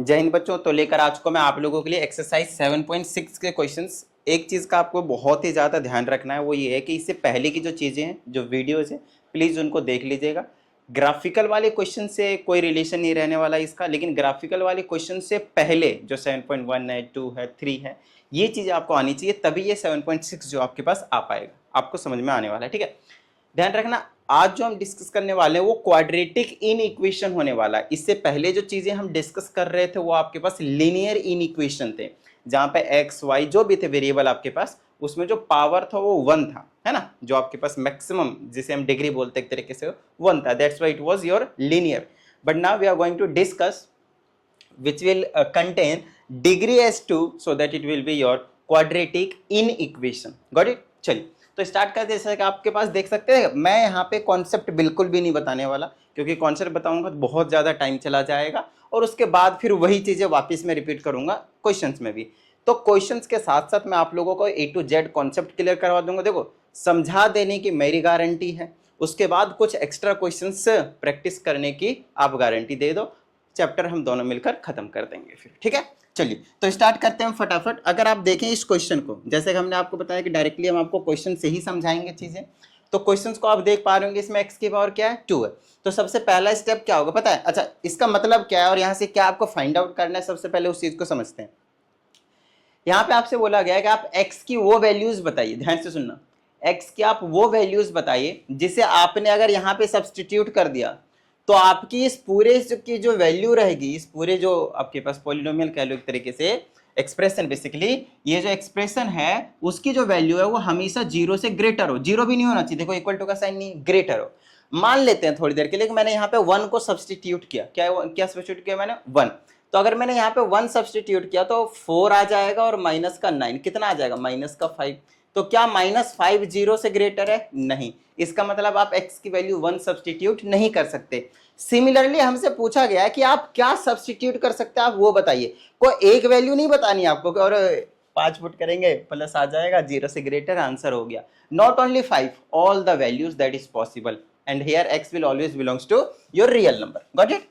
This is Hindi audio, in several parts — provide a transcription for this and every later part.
जय हिंद बच्चों। तो लेकर आ चुका मैं आप लोगों के लिए एक्सरसाइज 7.6 के क्वेश्चंस। एक चीज़ का आपको बहुत ही ज़्यादा ध्यान रखना है, वो ये है कि इससे पहले की जो चीज़ें हैं, जो वीडियोज़ हैं, प्लीज़ उनको देख लीजिएगा। ग्राफिकल वाले क्वेश्चन से कोई रिलेशन नहीं रहने वाला इसका, लेकिन ग्राफिकल वाले क्वेश्चन से पहले जो 7.1 है, 2 है, 3 है, ये चीज़ें आपको आनी चाहिए, तभी ये 7.6 जो आपके पास आ पाएगा, आपको समझ में आने वाला है। ठीक है, ध्यान रखना। आज जो हम डिस्कस करने वाले हैं वो क्वाड्रेटिक इन इक्वेशन होने वाला है। इससे पहले जो चीजें हम डिस्कस कर रहे थे वो आपके पास लीनियर इन इक्वेशन थे, जहां पे एक्स वाई जो भी थे वेरिएबल आपके पास, उसमें जो पावर था वो 1 था, है ना, जो आपके पास मैक्सिमम जिसे हम डिग्री बोलते हैं एक तरीके से 1 था। That's why it was your linear. But now we are going to discuss which will contain degree as 2 so that it will be your quadratic in equation. Got it? चलिए तो स्टार्ट करते हैं। जैसे कि आपके पास देख सकते हैं, मैं यहाँ पे कॉन्सेप्ट बिल्कुल भी नहीं बताने वाला, क्योंकि कॉन्सेप्ट बताऊंगा तो बहुत ज़्यादा टाइम चला जाएगा और उसके बाद फिर वही चीज़ें वापस में रिपीट करूंगा क्वेश्चंस में भी। तो क्वेश्चंस के साथ साथ मैं आप लोगों को A to Z concept clear करवा दूंगा। देखो, समझा देने की मेरी गारंटी है, उसके बाद कुछ एक्स्ट्रा क्वेश्चंस प्रैक्टिस करने की आप गारंटी दे दो, चैप्टर हम दोनों मिलकर खत्म कर देंगे फिर। ठीक है, चलिए तो स्टार्ट करते हैं फटाफट। अगर आप देखें इस क्वेश्चन को, जैसे कि हमने आपको बताया कि डायरेक्टली हम आपको क्वेश्चन से ही समझाएंगे चीजें, तो क्वेश्चंस को आप देख पा रहे होंगे, इसमें x की पावर क्या है, 2 है। तो सबसे पहला स्टेप क्या होगा पता है? अच्छा, इसका मतलब क्या है और यहाँ से क्या आपको फाइंड आउट करना है, सबसे पहले उस चीज को समझते हैं। यहाँ पे आपसे बोला गया है कि आप x की वो वैल्यूज बताइए, ध्यान से सुनना, x की आप वो वैल्यूज बताइए जिसे आपने अगर यहाँ पे सब्सटीट्यूट कर दिया तो आपकी इस पूरे की जो वैल्यू रहेगी, इस पूरे जो आपके पास पॉलिनोमियल कह लो एक तरीके से एक्सप्रेशन, बेसिकली ये जो एक्सप्रेशन है उसकी जो वैल्यू है वो हमेशा 0 से ग्रेटर हो। 0 भी नहीं होना चाहिए, देखो इक्वल टू का साइन नहीं, ग्रेटर हो। मान लेते हैं थोड़ी देर के लिए कि मैंने यहाँ पे 1 को सब्सटीट्यूट किया। क्या सब्सटीट्यूट किया मैंने? 1। तो अगर मैंने यहाँ पे 1 सब्सटीट्यूट किया तो 4 आ जाएगा और माइनस का 9 कितना आ जाएगा? माइनस का 5। तो क्या -5 0 से ग्रेटर है? नहीं। इसका मतलब आप x की वैल्यू 1 सब्सटीट्यूट नहीं कर सकते। सिमिलरली हमसे पूछा गया है कि आप क्या सब्सटीट्यूट कर सकते हैं, आप वो बताइए। कोई एक वैल्यू नहीं बतानी आपको और 5 पुट करेंगे प्लस आ जाएगा, 0 से ग्रेटर, आंसर हो गया। Not only 5, all the values that is possible, and here x will always belongs to your real number. Got it?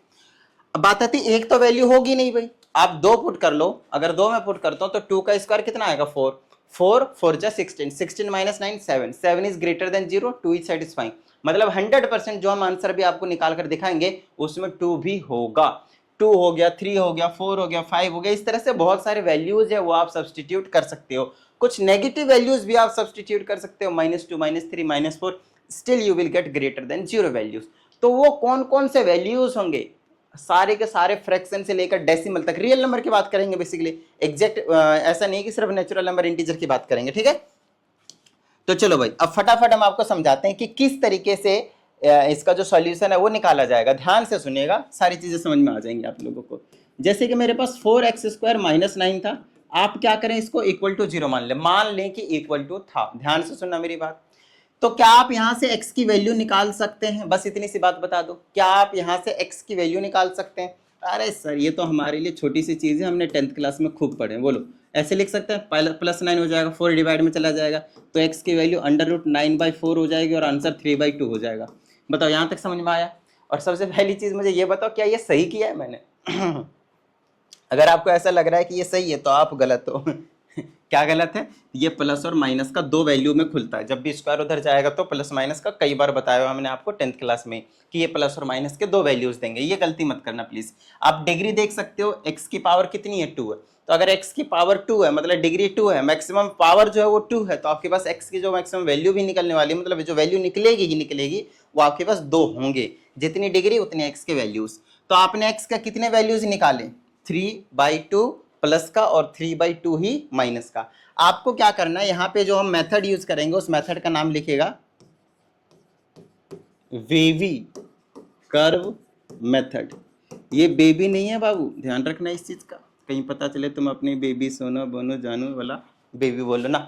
अब बात आती है, एक तो वैल्यू होगी नहीं भाई, आप 2 पुट कर लो। अगर 2 में पुट करता हूं तो 2 का स्क्वायर कितना आएगा? 4। 4 4 जा 16, 16 minus 9 7, 7 is greater than 0, 2 is satisfying. मतलब 100% जो हम आंसर भी आपको निकाल कर दिखाएंगे उसमें 2 भी होगा। 2 हो गया, 3 हो गया, 4 हो गया, 5 हो गया, इस तरह से बहुत सारे वैल्यूज है वो आप सब्सटीट्यूट कर सकते हो। कुछ नेगेटिव वैल्यूज भी आप सब्सटीट्यूट कर सकते हो, -2, -3, -4, still you will get greater than 0 values. तो वो कौन कौन से वैल्यूज होंगे? सारे के सारे फ्रैक्शन से लेकर डेसिमल तक, रियल नंबर की बात करेंगे बेसिकली, एग्जैक्ट ऐसा नहीं कि सिर्फ नेचुरल नंबर, इंटीजर की बात करेंगे। ठीक है, तो चलो भाई अब फटाफट हम आपको समझाते हैं कि किस तरीके से इसका जो सॉल्यूशन है वो निकाला जाएगा। ध्यान से सुनिएगा, सारी चीजें समझ में आ जाएंगी आप लोगों को। जैसे कि मेरे पास 4x² माइनस 9 था, आप क्या करें, इसको इक्वल टू 0 मान लें कि इक्वल टू था। ध्यान से सुनना मेरी बात। तो क्या आप यहां से x की वैल्यू निकाल सकते हैं? बस इतनी सी बात बता दो, क्या आप यहां से x की वैल्यू निकाल सकते हैं? अरे सर ये तो हमारे लिए छोटी सी चीज है, हमने 10th क्लास में खूब पढ़े। बोलो, ऐसे लिख सकते हैं, +9 हो जाएगा, 4 डिवाइड में चला जाएगा तो x की वैल्यू √9/4 हो जाएगी और आंसर 3/2 हो जाएगा। बताओ यहां तक समझ में आया? और सबसे पहली चीज मुझे ये बताओ, क्या ये सही किया है मैंने? अगर आपको ऐसा लग रहा है कि ये सही है तो आप गलत हो। क्या गलत है? ये प्लस और माइनस का 2 वैल्यू में खुलता है, जब भी स्क्वायर उधर जाएगा तो प्लस माइनस का, कई बार बताया हुआ हमने आपको 10th क्लास में कि ये प्लस और माइनस के 2 वैल्यूज देंगे। ये गलती मत करना प्लीज। आप डिग्री देख सकते हो, x की पावर कितनी है? 2 है। तो अगर x की पावर 2 है मतलब डिग्री 2 है, मैक्सिमम पावर जो है वो 2 है, तो आपके पास x की जो मैक्सिमम वैल्यू भी निकलने वाली है, मतलब जो वैल्यू निकलेगी ही निकलेगी, वो आपके पास 2 होंगे। जितनी डिग्री उतनी x के वैल्यूज। तो आपने x का कितने वैल्यूज निकाले? 3/2 प्लस का और 3/2 ही माइनस का। आपको क्या करना है, यहाँ पे जो हम मेथड यूज करेंगे उस मेथड का नाम लिखेगा वेवी कर्व मेथड। ये बेबी नहीं है बाबू, ध्यान रखना इस चीज का, कहीं पता चले तुम अपनी बेबी सोनो बोनो जानू वाला बेबी बोलो ना,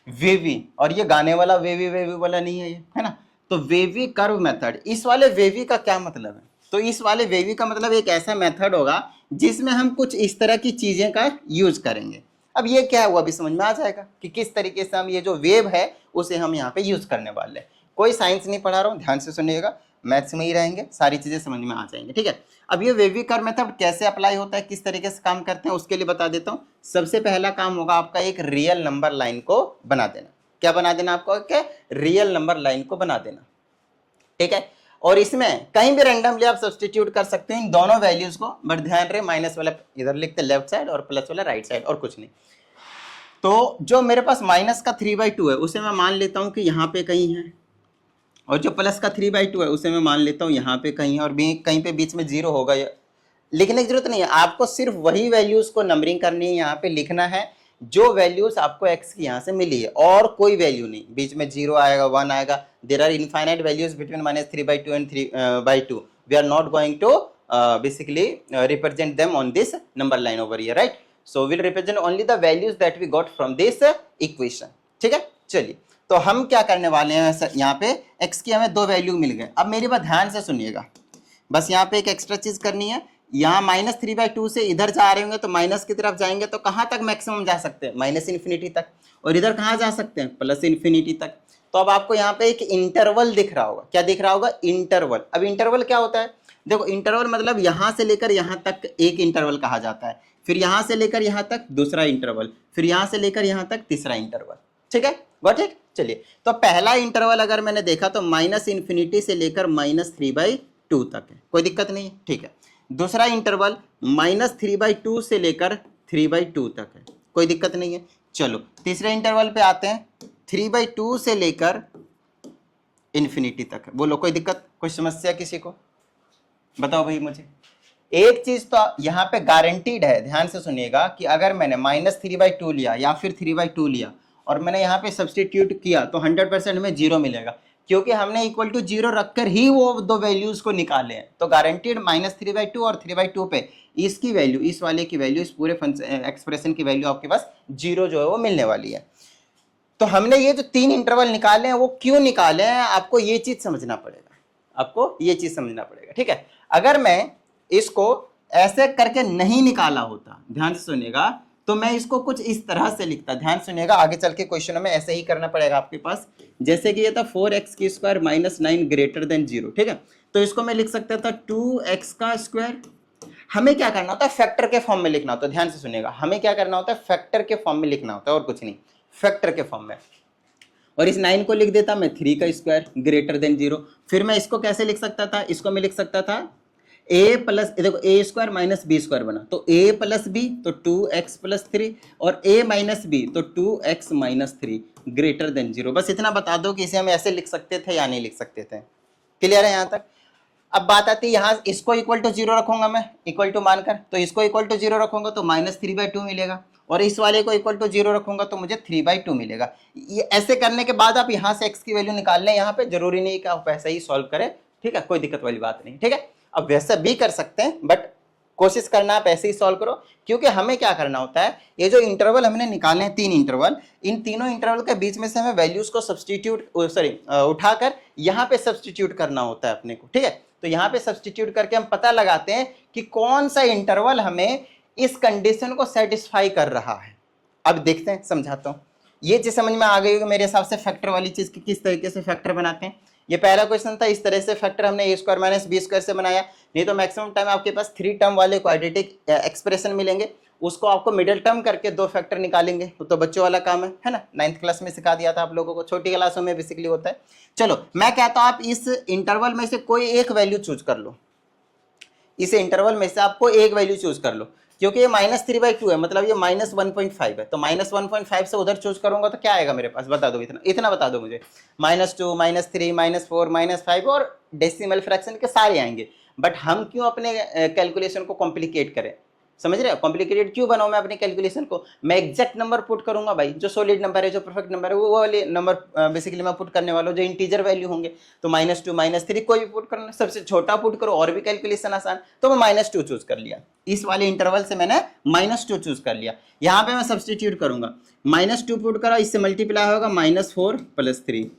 वेवी। और ये गाने वाला वेवी वेवी वाला नहीं है ये, है ना। तो वेवी कर्व मेथड, इस वाले वेवी का क्या मतलब है? तो इस वाले वेवी का मतलब एक ऐसा मेथड होगा जिसमें हम कुछ इस तरह की चीजें का यूज करेंगे। अब ये क्या हुआ अभी समझ में आ जाएगा कि किस तरीके से हम ये जो वेव है उसे हम यहाँ पे यूज करने वाले हैं। कोई साइंस नहीं पढ़ा रहा हूँ, ध्यान से सुनिएगा। मैथ्स में ही रहेंगे, सारी चीजें समझ में आ जाएंगे, ठीक है। अब ये वेवी कर्व मेथड कैसे अप्लाई होता है, किस तरीके से काम करते हैं, उसके लिए बता देता हूँ। सबसे पहला काम होगा आपका एक रियल नंबर लाइन को बना देना। क्या बना देना आपको, क्या रियल नंबर लाइन को बना देना, ठीक है। और इसमें कहीं भी रैंडमली आप सब्सटीट्यूट कर सकते हैं इन दोनों वैल्यूज को, बट ध्यान रहे माइनस वाला इधर लिखते लेफ्ट साइड और प्लस वाला राइट साइड, और कुछ नहीं। तो जो मेरे पास माइनस का 3/2 है उसे मैं मान लेता हूं कि यहाँ पे कहीं है, और जो प्लस का 3/2 है उसे मैं मान लेता हूँ यहाँ पे कहीं है, और कहीं पे बीच में 0 होगा। लिखने की जरूरत नहीं है, आपको सिर्फ वही वैल्यूज को नंबरिंग करनी है, यहाँ पे लिखना है जो वैल्यूज आपको x की यहाँ से मिली है, और कोई वैल्यू नहीं। बीच में 0 आएगा, 1 आएगा, there are infinite values between -3/2 and 3/2। We are not going to basically represent them on this number line over here, right? So we'll represent only the values that we got from this equation, ठीक है। चलिए, तो हम क्या करने वाले हैं, यहाँ पे x की हमें 2 वैल्यू मिल गए। अब मेरी बात ध्यान से सुनिएगा, बस यहाँ पे एक एक्स्ट्रा चीज करनी है। यहाँ -3/2 से इधर जा रहे होंगे तो माइनस की तरफ जाएंगे तो कहाँ तक मैक्सिमम जा सकते हैं, -इन्फिनिटी तक, और इधर कहाँ जा सकते हैं, +इन्फिनिटी तक। तो अब आपको यहाँ पे एक इंटरवल दिख रहा होगा, क्या दिख रहा होगा, इंटरवल। अब इंटरवल क्या होता है, देखो इंटरवल मतलब यहाँ से लेकर यहाँ तक एक इंटरवल कहा जाता है, फिर यहाँ से लेकर यहाँ तक दूसरा इंटरवल, फिर यहाँ से लेकर यहाँ तक तीसरा इंटरवल, ठीक है, गॉट इट। चलिए, तो पहला इंटरवल अगर मैंने देखा तो -इन्फिनिटी से लेकर -3/2 तक है, कोई दिक्कत नहीं है, ठीक है। दूसरा इंटरवल -3/2 से लेकर 3/2 तक है, कोई दिक्कत नहीं है। चलो तीसरे इंटरवल पे आते हैं, 3/2 से लेकर इन्फिनिटी तक है। बोलो कोई दिक्कत, कोई समस्या किसी को, बताओ भाई मुझे। एक चीज तो यहाँ पे गारंटीड है, ध्यान से सुनिएगा, कि अगर मैंने -3/2 लिया या फिर 3/2 लिया और मैंने यहाँ पे सब्सटीट्यूट किया तो 100% में 0 मिलेगा, क्योंकि हमने इक्वल टू 0 रखकर ही वो दो वैल्यूज को निकाले हैं। तो गारंटीड -3/2 और 3/2 पे इसकी वैल्यू, इस वाले की वैल्यू, इस पूरे एक्सप्रेशन की वैल्यू आपके पास 0 जो है वो मिलने वाली है। तो हमने ये जो 3 इंटरवल निकाले हैं वो क्यों निकाले हैं, आपको ये चीज समझना पड़ेगा, आपको ये चीज समझना पड़ेगा, ठीक है। अगर मैं इसको ऐसे करके नहीं निकाला होता, ध्यान से सुनिएगा, तो मैं इसको कुछ इस तरह से लिखता। ध्यान सुनिएगा, आगे चल के क्वेश्चन में ऐसे ही करना पड़ेगा आपके पास। जैसे कि ये था 4x² -9 > 0, ठीक है। तो इसको मैं लिख सकता था 2x²। हमें क्या करना होता है, फैक्टर के फॉर्म में लिखना होता है। ध्यान से सुनिएगा, हमें क्या करना होता है, फैक्टर के फॉर्म में लिखना होता है, और कुछ नहीं, फैक्टर के फॉर्म में। और इस 9 को लिख देता मैं 3² > 0। फिर मैं इसको कैसे लिख सकता था, इसको मैं लिख सकता था a प्लस, देखो a² - b² बना, तो a + b तो 2x + 3, और a - b तो 2x - 3 > 0। बस इतना बता दो कि इसे हम ऐसे लिख सकते थे या नहीं लिख सकते थे। क्लियर है यहाँ तक। अब बात आती है यहाँ, इसको इक्वल टू 0 रखूंगा मैं, इक्वल टू मानकर, तो इसको इक्वल टू 0 रखूंगा तो -3/2 मिलेगा, और इस वाले को इक्वल टू 0 रखूंगा तो मुझे 3/2 मिलेगा। ये ऐसे करने के बाद आप यहाँ से x की वैल्यू निकाल लें, यहाँ पे जरूरी नहीं कि आप वैसे ही सॉल्व करें, ठीक है, कोई दिक्कत वाली बात नहीं, ठीक है। अब वैसा भी कर सकते हैं, बट कोशिश करना आप ऐसे ही सॉल्व करो, क्योंकि हमें क्या करना होता है, ये जो इंटरवल हमने निकाले हैं 3 इंटरवल, इन तीनों इंटरवल के बीच में से हमें वैल्यूज को उठाकर यहाँ पे सब्सटीट्यूट करना होता है अपने को, ठीक है। तो यहाँ पे सब्सटीट्यूट करके हम पता लगाते हैं कि कौन सा इंटरवल हमें इस कंडीशन को सेटिस्फाई कर रहा है। अब देखते हैं, समझाता हूँ। ये चीज समझ में आ गई होगी मेरे हिसाब से, फैक्टर वाली चीज की किस तरीके से फैक्टर बनाते हैं। ये पहला क्वेश्चन था, इस तरह से फैक्टर हमने a² - b² से बनाया। नहीं तो मैक्सिमम टाइम आपके पास 3 टर्म वाले क्वाड्रेटिक एक्सप्रेशन मिलेंगे, उसको आपको मिडिल टर्म करके 2 फैक्टर निकालेंगे, तो बच्चों वाला काम है ना। 9th क्लास में सिखा दिया था आप लोगों को, छोटी क्लासों में बेसिकली होता है। चलो मैं कहता हूँ आप इस इंटरवल में से कोई एक वैल्यू चूज कर लो, इस इंटरवल में से आपको एक वैल्यू चूज कर लो, क्योंकि ये -3/2 है, मतलब ये -1.5 है, तो -1.5 से उधर चूज करूंगा तो क्या आएगा मेरे पास, बता दो, इतना बता दो मुझे। -2, -3, -4, -5 और डेसिमल फ्रैक्शन के सारे आएंगे। बट हम क्यों अपने कैलकुलेशन को कॉम्प्लिकेट करें, समझ रहे हो, कॉम्प्लिकेटेड क्यों बनाऊं मैं अपने कैलकुलेशन को। मैं एग्जैक्ट नंबर पुट करूंगा भाई, जो सॉलिड नंबर है, जो परफेक्ट नंबर है, वो वाले नंबर बेसिकली मैं पुट करने वाला हूं, जो इंटीजर वैल्यू होंगे। तो -2, -3 कोई भी पुट करना, सबसे छोटा पुट करो, और भी कैलकुलेशन आसान। तो मैं -2 चूज कर लिया, इस वाले इंटरवल से मैंने -2 चूज कर लिया। यहाँ पे मैं सब्सटीट्यूट करूंगा, -2 पुट करा, इससे मल्टीप्लाई होगा -4 + 3,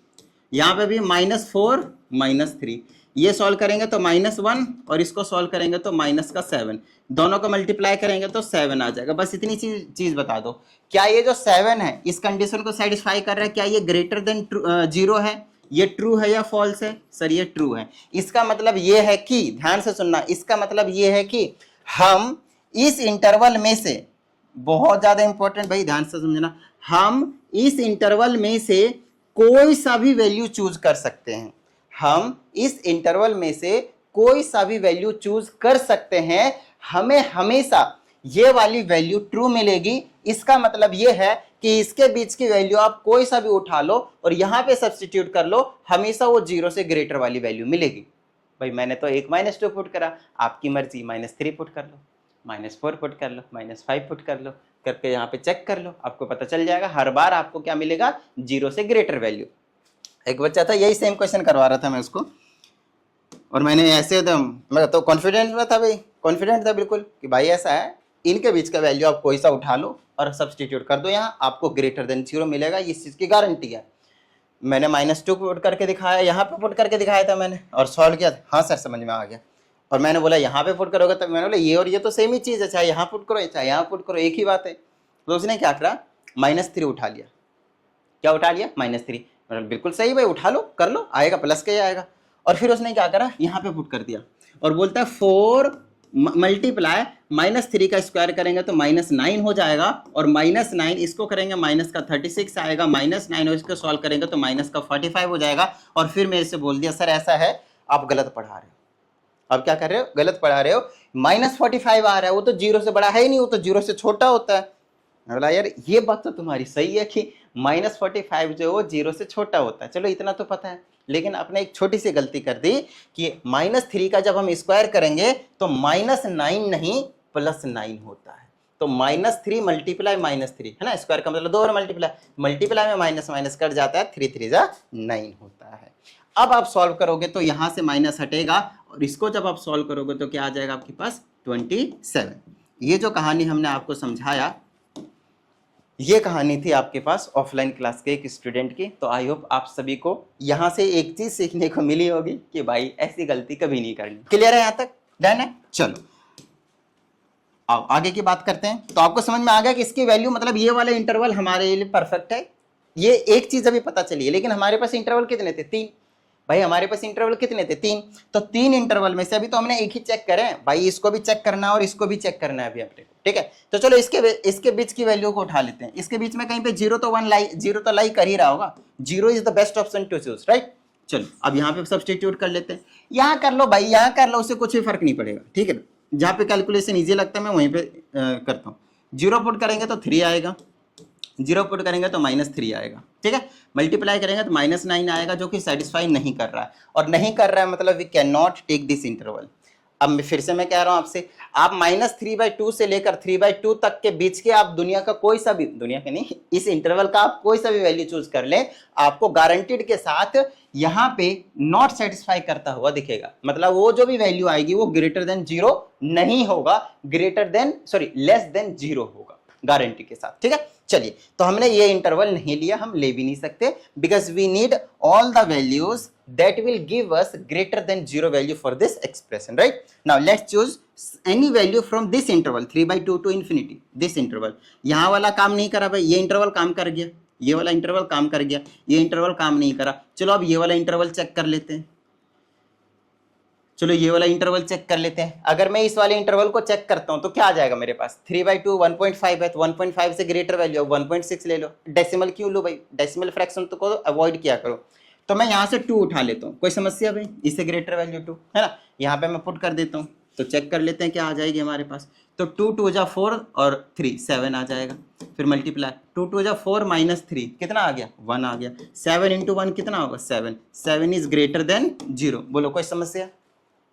यहाँ पे भी -4 - 3, ये सॉल्व करेंगे तो -1, और इसको सॉल्व करेंगे तो -7, दोनों को मल्टीप्लाई करेंगे तो 7 आ जाएगा। बस इतनी चीज बता दो, क्या ये जो 7 है इस कंडीशन को सेटिस्फाई कर रहा है, क्या ये > 0 है, ये ट्रू है या फॉल्स है? सर ये ट्रू है। इसका मतलब ये है कि, ध्यान से सुनना, इसका मतलब ये है कि हम इस इंटरवल में से, बहुत ज्यादा इंपॉर्टेंट भाई ध्यान से समझना, हम इस इंटरवल में से कोई सा भी वैल्यू चूज कर सकते हैं। हम इस इंटरवल में से कोई सा भी वैल्यू चूज कर सकते हैं, हमें हमेशा ये वाली वैल्यू ट्रू मिलेगी। इसका मतलब ये है कि इसके बीच की वैल्यू आप कोई सा भी उठा लो और यहां पे सब्स्टिट्यूट कर लो, हमेशा वो 0 से ग्रेटर वाली वैल्यू मिलेगी। भाई मैंने तो एक -2 पुट करा, आपकी मर्जी -3 पुट कर लो, -4 पुट कर लो, -5 पुट कर लो, करके यहाँ पे चेक कर लो, आपको पता चल जाएगा हर बार आपको क्या मिलेगा, 0 से ग्रेटर वैल्यू। एक बच्चा था, यही सेम क्वेश्चन करवा रहा था मैं उसको, और मैंने ऐसे मैं तो कॉन्फिडेंट में था भाई, कॉन्फिडेंट था बिल्कुल कि भाई ऐसा है, इनके बीच का वैल्यू आप कोई सा उठा लो और सब्सटीट्यूट कर दो, यहाँ आपको ग्रेटर देन 0 मिलेगा, इस चीज़ की गारंटी है। मैंने -2 पुट करके दिखाया, यहाँ पे पुट करके दिखाया था मैंने और सॉल्व किया था। हाँ सर समझ में आ गया। और मैंने बोला यहाँ पे पुट करोगे, तब मैंने बोला ये और ये तो सेम ही चीज़ है, चाहे यहाँ पुट करो चाहे यहाँ पुट करो, एक ही बात है। तो उसने क्या करा, -3 उठा लिया। क्या उठा लिया? -3। मतलब बिल्कुल सही भाई, उठा लो कर लो, आएगा प्लस के ही आएगा। और फिर उसने क्या करा, यहाँ पे पुट कर दिया और बोलता है 4 मल्टीप्लाई -3 का स्क्वायर करेंगे तो -9 हो जाएगा, और -9 इसको करेंगे माइनस का 36 आएगा, -9 और इसको सॉल्व करेंगे तो माइनस का 45 हो जाएगा। और फिर मेरे से बोल दिया सर ऐसा है, आप गलत पढ़ा रहे हो। अब क्या कर रहे हो, गलत पढ़ा रहे हो, -45 आ रहा है, वो तो 0 से बड़ा है ही नहीं, वो तो 0 से छोटा होता है। बोला यार ये बात तो तुम्हारी सही है कि -45 जो है वो 0 से छोटा होता है, चलो इतना तो पता है, लेकिन आपने एक छोटी सी गलती कर दी कि -3 का जब हम स्क्वायर करेंगे तो -9 नहीं +9 होता है। तो -3 मल्टीप्लाई -3 है ना, स्क्वायर का मतलब 2 और मल्टीप्लाई में माइनस माइनस कट जाता है, 3 3 जा 9 होता है। अब आप सॉल्व करोगे तो यहां से माइनस हटेगा और इसको जब आप सॉल्व करोगे तो क्या आ जाएगा आपके पास, 27। ये जो कहानी हमने आपको समझाया, ये कहानी थी आपके पास ऑफलाइन क्लास के एक स्टूडेंट की। तो आई होप आप सभी को यहाँ से एक चीज सीखने को मिली होगी कि भाई ऐसी गलती कभी नहीं करनी। क्लियर है? यहाँ तक डन है? चलो अब आगे की बात करते हैं। तो आपको समझ में आ गया कि इसकी वैल्यू, मतलब ये वाला इंटरवल हमारे लिए परफेक्ट है। ये एक चीज अभी पता चली है, लेकिन हमारे पास इंटरवल कितने थे? 3। भाई हमारे पास इंटरवल कितने थे? 3। तो 3 इंटरवल में से अभी तो हमने एक ही चेक करे हैं भाई, इसको भी चेक करना है और इसको भी चेक करना है अभी अपने को, ठीक है। तो चलो इसके बीच की वैल्यू को उठा लेते हैं। इसके बीच में कहीं पे 0 तो 1 लाई, 0 तो लाई कर ही रहा होगा, 0 is the best option to choose, right. चलो अब यहाँ पे सब्स्टिट्यूट कर लेते हैं। यहाँ कर लो भाई, यहाँ कर लो, उससे कुछ भी फर्क नहीं पड़ेगा, ठीक है। जहाँ पे कैलकुलेशन ईजी लगता है मैं वहीं पे करता हूँ। 0 पुट करेंगे तो 3 आएगा, 0 पुट करेंगे तो -3 आएगा, ठीक है। मल्टीप्लाई करेंगे तो -9 आएगा, जो कि सेटिस्फाई नहीं कर रहा है, और नहीं कर रहा है मतलब we can not take this interval. अब फिर से मैं कह रहा हूं आपसे, आप -3/2 से लेकर 3/2 तक के बीच के आप दुनिया का कोई सा भी, दुनिया के नहीं, इस इंटरवल का आप कोई सा भी वैल्यू चूज कर लें, आपको गारंटीड के साथ यहाँ पे नॉट सेटिस्फाई करता हुआ दिखेगा। मतलब वो जो भी वैल्यू आएगी वो ग्रेटर देन 0 नहीं होगा, लेस देन 0 होगा गारंटी के साथ, ठीक है। चलिए, तो हमने ये इंटरवल नहीं लिया, हम ले भी नहीं सकते, because we need all the values that will give us greater than 0 value for this expression, right? Now let's choose any value from this interval 3/2 to infinity, this interval। यहाँ वाला काम नहीं करा भाई, ये इंटरवल काम कर गया, ये वाला इंटरवल काम कर गया, ये इंटरवल काम नहीं करा। चलो अब ये वाला इंटरवल चेक कर लेते हैं। चलो ये वाला इंटरवल चेक कर लेते हैं। अगर मैं इस वाले इंटरवल को चेक करता हूं तो क्या आ जाएगा मेरे पास, 3/2 1.5 है, तो 1.5 से ग्रेटर वैल्यू 1.6 ले लो। डेसिमल क्यों लो भाई, डेसिमल फ्रैक्शन तो को अवॉइड किया करो। तो मैं यहाँ से 2 उठा लेता हूँ, कोई समस्या भाई, इससे ग्रेटर वैल्यू 2 है ना, यहाँ पे मैं पुट कर देता हूँ। तो चेक कर लेते हैं क्या आ जाएगी हमारे पास। तो 2 2 जा 4 और 3 7 आ जाएगा। फिर मल्टीप्लाई 2 2 जा 4 -3 कितना आ गया, 1 आ गया। 7 × 1 कितना होगा, 7। 7 इज ग्रेटर देन 0। बोलो कोई समस्या,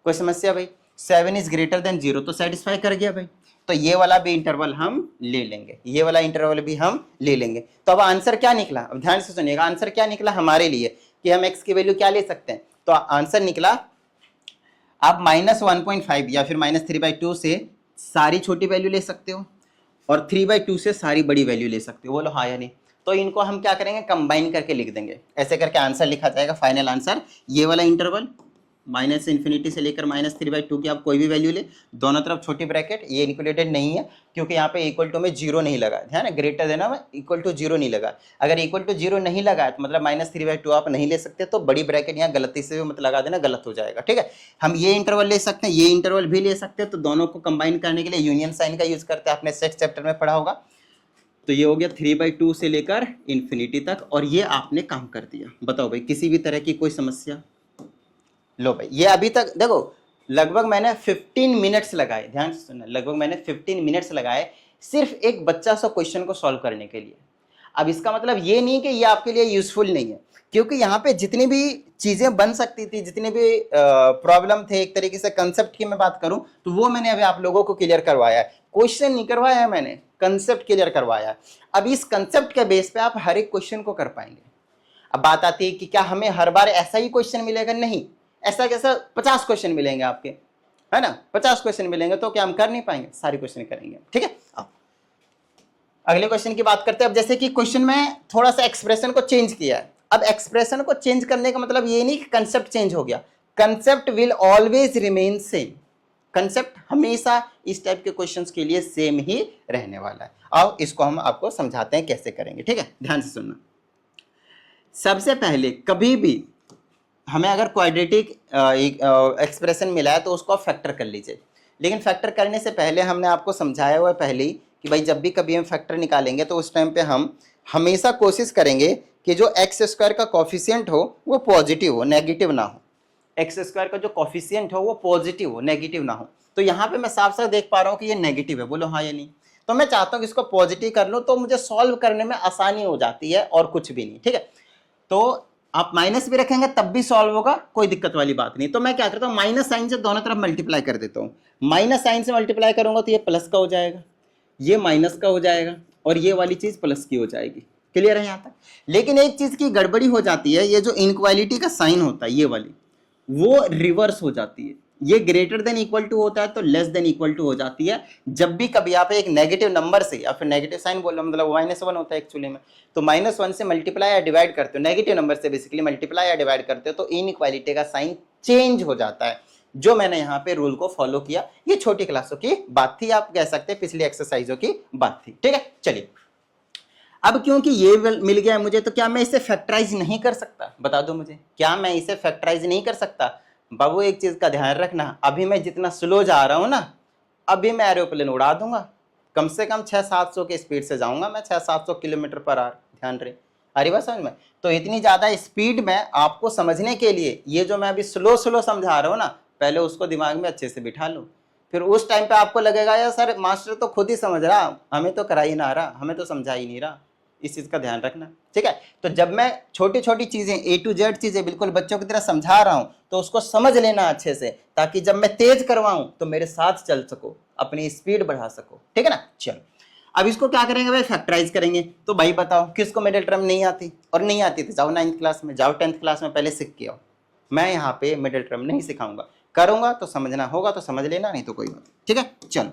कोई समस्या भाई। 7 इज ग्रेटर देन 0 तो सेटिस्फाई कर गया भाई। तो ये वाला भी इंटरवल हम ले लेंगे, ये वाला इंटरवल भी हम ले लेंगे। तो अब आंसर क्या निकला, अब ध्यान से सुनिएगा, आंसर क्या निकला हमारे लिए कि हम x की वैल्यू क्या ले सकते हैं। तो आंसर निकला, आप -1.5 या फिर -3/2 से सारी छोटी वैल्यू ले सकते हो और 3/2 से सारी बड़ी वैल्यू ले सकते हो। बोलो हाँ या नहीं। तो इनको हम क्या करेंगे, कंबाइन करके लिख देंगे, ऐसे करके आंसर लिखा जाएगा। फाइनल आंसर ये वाला इंटरवल माइनस इन्फिनिटी से लेकर -3/2 की आप कोई भी वैल्यू ले, दोनों तरफ छोटी ब्रैकेट, ये इक्वलेटेड नहीं है क्योंकि यहाँ पे इक्वल टू में जीरो नहीं लगा है ना, ग्रेटर देना में इक्वल टू जीरो नहीं लगा। अगर इक्वल टू जीरो नहीं लगा तो मतलब -3/2 आप नहीं ले सकते, तो बड़ी ब्रैकेट यहाँ गलती से भी मत लगा देना, गलत हो जाएगा। ठीक है, हम ये इंटरवल ले सकते हैं, ये इंटरवल भी ले सकते हैं, तो दोनों को कंबाइन करने के लिए यूनियन साइन का यूज करते हैं, आपने सिक्स्थ चैप्टर में पढ़ा होगा। तो ये हो गया 3/2 से लेकर इन्फिनिटी तक, और ये आपने काम कर दिया। बताओ भाई किसी भी तरह की कोई समस्या? लो भाई ये अभी तक देखो लगभग मैंने 15 मिनट्स लगाए, ध्यान से सुनना, लगभग मैंने 15 मिनट्स लगाए सिर्फ एक बच्चा सा क्वेश्चन को सॉल्व करने के लिए। अब इसका मतलब ये नहीं कि ये आपके लिए यूजफुल नहीं है, क्योंकि यहाँ पे जितनी भी चीजें बन सकती थी, जितने भी प्रॉब्लम थे, एक तरीके से कंसेप्ट की मैं बात करूं तो वो मैंने अभी आप लोगों को क्लियर करवाया है। क्वेश्चन नहीं करवाया है मैंने, कंसेप्ट क्लियर करवाया है। अब इस कंसेप्ट के बेस पे आप हर एक क्वेश्चन को कर पाएंगे। अब बात आती है कि क्या हमें हर बार ऐसा ही क्वेश्चन मिलेगा? नहीं, ऐसा कैसा 50 क्वेश्चन मिलेंगे आपके, है ना, 50 क्वेश्चन मिलेंगे, तो क्या हम कर नहीं पाएंगे? सारे क्वेश्चन करेंगे। ठीक है, अब अगले क्वेश्चन की बात करते हैं। अब जैसे कि क्वेश्चन में थोड़ा सा एक्सप्रेशन को चेंज किया है। अब एक्सप्रेशन को चेंज करने का मतलब ये नहीं कि कंसेप्ट चेंज हो गया, concept will always remain same. Concept हमेशा इस टाइप के क्वेश्चंस के लिए सेम ही रहने वाला है। आओ इसको हम आपको समझाते हैं कैसे करेंगे। ठीक है, ध्यान से सुनना। सबसे पहले कभी भी हमें अगर क्वाड्रेटिक एक्सप्रेशन मिला है तो उसको आप फैक्टर कर लीजिए, लेकिन फैक्टर करने से पहले हमने आपको समझाया हुआ है पहले ही कि भाई जब भी कभी हम फैक्टर निकालेंगे तो उस टाइम पे हम हमेशा कोशिश करेंगे कि जो एक्स स्क्वायर का कॉफिशिएंट हो वो पॉजिटिव हो, नेगेटिव ना हो। एक्स स्क्वायर का जो कॉफिशिएंट हो वो पॉजिटिव हो, नेगेटिव ना हो। तो यहाँ पे मैं साफ साफ देख पा रहा हूँ कि ये नेगेटिव है, बोलो हाँ या नहीं। तो मैं चाहता हूँ कि इसको पॉजिटिव कर लो, तो मुझे सॉल्व करने में आसानी हो जाती है और कुछ भी नहीं। ठीक है, तो आप माइनस भी रखेंगे तब भी सॉल्व होगा, कोई दिक्कत वाली बात नहीं। तो मैं क्या करता हूँ, माइनस साइन से दोनों तरफ मल्टीप्लाई कर देता हूँ। माइनस साइन से मल्टीप्लाई करूंगा तो ये प्लस का हो जाएगा, ये माइनस का हो जाएगा, और ये वाली चीज प्लस की हो जाएगी। क्लियर है यहाँ तक? लेकिन एक चीज की गड़बड़ी हो जाती है, ये जो इनक्वालिटी का साइन होता है ये वाली, वो रिवर्स हो जाती है। ये ग्रेटर देन इक्वल टू होता है तो लेस देन इक्वल टू हो जाती है। जब भी कभी आप एक नेगेटिव नंबर से, या फिर नेगेटिव साइन बोल रहा मतलब -1 होता है एक्चुअली में, तो -1 से मल्टीप्लाई या डिवाइड करते हो, नेगेटिव नंबर से बेसिकली मल्टीप्लाई या डिवाइड करते हो, तो इनइक्वालिटी का साइन चेंज हो जाता है। जो मैंने यहाँ पे रूल को फॉलो किया, ये छोटी क्लासों की बात थी, आप कह सकते हैं पिछली एक्सरसाइजों की बात थी। ठीक है, चलिए अब क्योंकि ये मिल गया मुझे, तो क्या मैं इसे फैक्टराइज नहीं कर सकता? बता दो मुझे, क्या मैं इसे फैक्टराइज नहीं कर सकता? बाबू एक चीज का ध्यान रखना, अभी मैं जितना स्लो जा रहा हूं ना, अभी मैं एरोप्लेन उड़ा दूंगा, कम से कम 600-700 की स्पीड से जाऊंगा मैं, 600-700 किलोमीटर पर आवर। ध्यान रहे, अरे बात समझ में? तो इतनी ज्यादा स्पीड में आपको समझने के लिए ये जो मैं अभी स्लो स्लो समझा रहा हूँ ना, पहले उसको दिमाग में अच्छे से बिठा लो। फिर उस टाइम पे आपको लगेगा यार सर मास्टर तो खुद ही समझ रहा, हमें तो करा ही ना रहा, हमें तो समझा ही नहीं रहा। इस चीज का ध्यान रखना। ठीक है, तो जब मैं छोटी छोटी चीजें A to Z चीजें बिल्कुल बच्चों की तरह समझा रहा हूं, तो उसको समझ लेना अच्छे से, ताकि जब मैं तेज करवाऊं तो मेरे साथ चल सको, अपनी स्पीड बढ़ा सको। ठीक है ना? चलो अब इसको क्या करेंगे भाई, फैक्टराइज करेंगे। तो भाई बताओ किसको मिडिल टर्म नहीं आती? और नहीं आती तो जाओ 9th क्लास में, जाओ 10th क्लास में पहले सीख के आओ। मैं यहाँ पे मिडिल टर्म नहीं सिखाऊंगा, करूंगा तो समझना होगा तो समझ लेना, नहीं तो कोई बात। ठीक है, चलो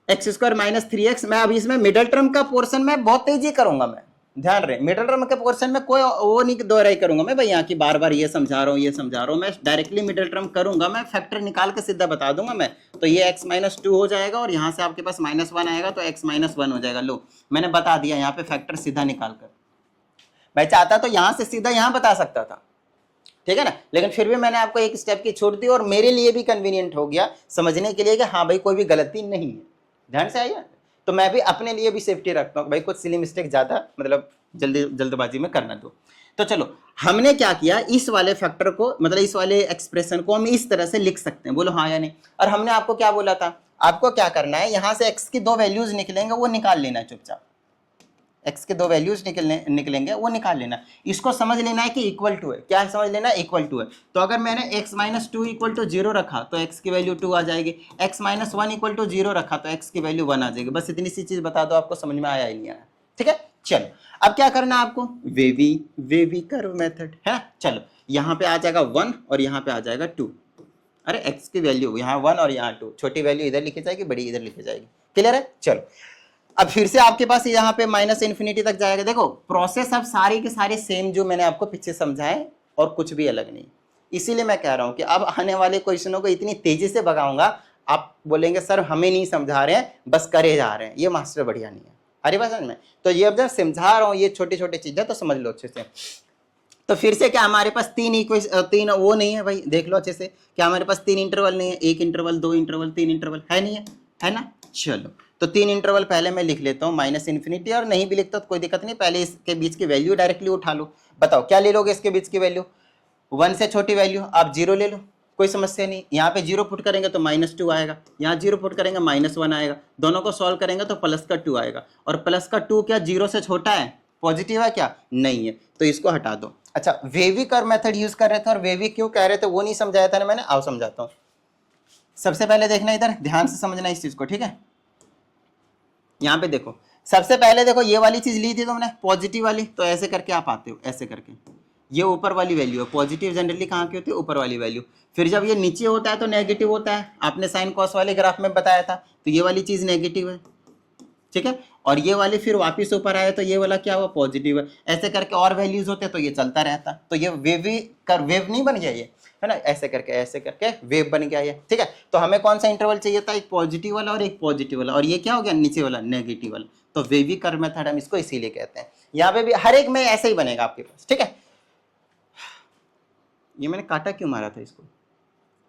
x² - 3x, मैं अभी इसमें मिडिल टर्म का पोर्शन में बहुत तेजी करूंगा। मैं ध्यान रहे, मिडिल टर्म के पोर्शन में कोई वो नहीं दोहराई करूंगा मैं भाई, यहाँ की बार बार ये समझा रहा हूँ ये समझा रहा हूँ। मैं डायरेक्टली मिडिल टर्म करूंगा, मैं फैक्टर निकाल के सीधा बता दूंगा मैं। तो ये x-2 हो जाएगा, और यहाँ से आपके पास -1 आएगा तो x-1 हो जाएगा। लो मैंने बता दिया, यहाँ पे फैक्टर सीधा निकाल कर। मैं चाहता तो यहाँ से सीधा यहाँ बता सकता था, ठीक है ना, लेकिन फिर भी मैंने आपको एक स्टेप की छूट दी, और मेरे लिए भी कन्वीनियंट हो गया समझने के लिए कि हाँ भाई कोई भी गलती नहीं है। ध्यान से आइए, तो मैं भी अपने लिए भी सेफ्टी रखता हूँ भाई, कुछ सिली मिस्टेक ज्यादा मतलब जल्दबाजी में करना दो। तो चलो हमने क्या किया, इस वाले फैक्टर को मतलब इस वाले एक्सप्रेशन को हम इस तरह से लिख सकते हैं, बोलो हाँ या नहीं। और हमने आपको क्या बोला था, आपको क्या करना है, यहाँ से x की 2 वैल्यूज निकलेंगे वो निकाल लेना है चुपचाप। x के 2 वैल्यूज निकलेंगे वो निकाल लेना। इसको समझ लेना है कि इक्वल टू है, क्या समझ लेना है, इक्वल टू है। तो अगर मैंने x-2 = 0 रखा तो x की वैल्यू 2 आ जाएगी, x-1 = 0 रखा तो x की वैल्यू 1 आ जाएगी। बस इतनी सी चीज बता दो, आपको समझ में आया ही नहीं आया। ठीक है, चलो अब क्या करना है आपको, वेवी कर्व मेथड है। चलो यहाँ पे आ जाएगा 1 और यहाँ पे आ जाएगा 2। अरे x की वैल्यू यहाँ 1 और यहाँ 2, छोटी वैल्यू इधर लिखी जाएगी, बड़ी इधर लिखी जाएगी। क्लियर है? चलो अब फिर से आपके पास यहाँ पे -∞ तक जाएगा। देखो प्रोसेस अब सारी के सारे सेम जो मैंने आपको पीछे समझाए, और कुछ भी अलग नहीं। इसीलिए मैं कह रहा हूं कि अब आने वाले क्वेश्चनों को इतनी तेजी से भगाऊंगा, आप बोलेंगे सर हमें नहीं समझा रहे हैं, बस करे जा रहे हैं, ये मास्टर बढ़िया नहीं है। अरे बात समझ में? तो ये अब जब समझा रहा हूँ ये छोटी छोटी चीजें तो समझ लो अच्छे से। तो फिर से क्या हमारे पास तीन वो नहीं है भाई, देख लो अच्छे से, क्या हमारे पास 3 इंटरवल नहीं है, 1 इंटरवल, 2 इंटरवल, 3 इंटरवल है नहीं है ना? चलो तो 3 इंटरवल पहले मैं लिख लेता हूँ -इन्फिनिटी, और नहीं भी लिखता तो कोई दिक्कत नहीं, पहले इसके बीच की वैल्यू डायरेक्टली उठा लो। बताओ क्या ले लोगे इसके बीच की वैल्यू? 1 से छोटी वैल्यू आप 0 ले लो, कोई समस्या नहीं। यहाँ पे 0 पुट करेंगे तो -2 आएगा, यहाँ 0 पुट करेंगे -1 आएगा, दोनों को सॉल्व करेंगे तो प्लस का 2 आएगा। और प्लस का 2 क्या 0 से छोटा है, पॉजिटिव है क्या? नहीं है, तो इसको हटा दो। अच्छा, वेवी कर्व मेथड यूज कर रहे थे, और वेवी क्यों कह रहे थे वो नहीं समझाया था ना मैंने, आओ समझाता हूँ। सबसे पहले देखना, इधर ध्यान से समझना इस चीज को, ठीक है? यहाँ पे देखो, सबसे पहले देखो ये वाली चीज ली थी तुमने पॉजिटिव वाली, तो ऐसे करके आप आते हो, ऐसे करके ये ऊपर वाली वैल्यू है। पॉजिटिव जनरली कहाँ की होती है? ऊपर वाली वैल्यू। फिर जब ये नीचे होता है तो नेगेटिव होता है, आपने साइन कॉस वाले ग्राफ में बताया था, तो ये वाली चीज नेगेटिव है, ठीक है? और ये वाली फिर वापस ऊपर आया तो ये वाला क्या हुआ? पॉजिटिव है। ऐसे करके और वैल्यूज होते तो ये चलता रहता, तो ये वेव नहीं बन गया ये, है ना? ऐसे करके वेव बन गया ये, ठीक है? तो हमें कौन सा इंटरवल चाहिए था? एक पॉजिटिव वाला और एक पॉजिटिव वाला, और ये क्या हो गया? नीचे वाला नेगेटिव वाला। तो वेवी कर्व मेथड हम इसको इसीलिए कहते हैं। यहाँ पे भी हर एक में ऐसे ही बनेगा आपके पास, ठीक है? ये मैंने काटा क्यों मारा था इसको?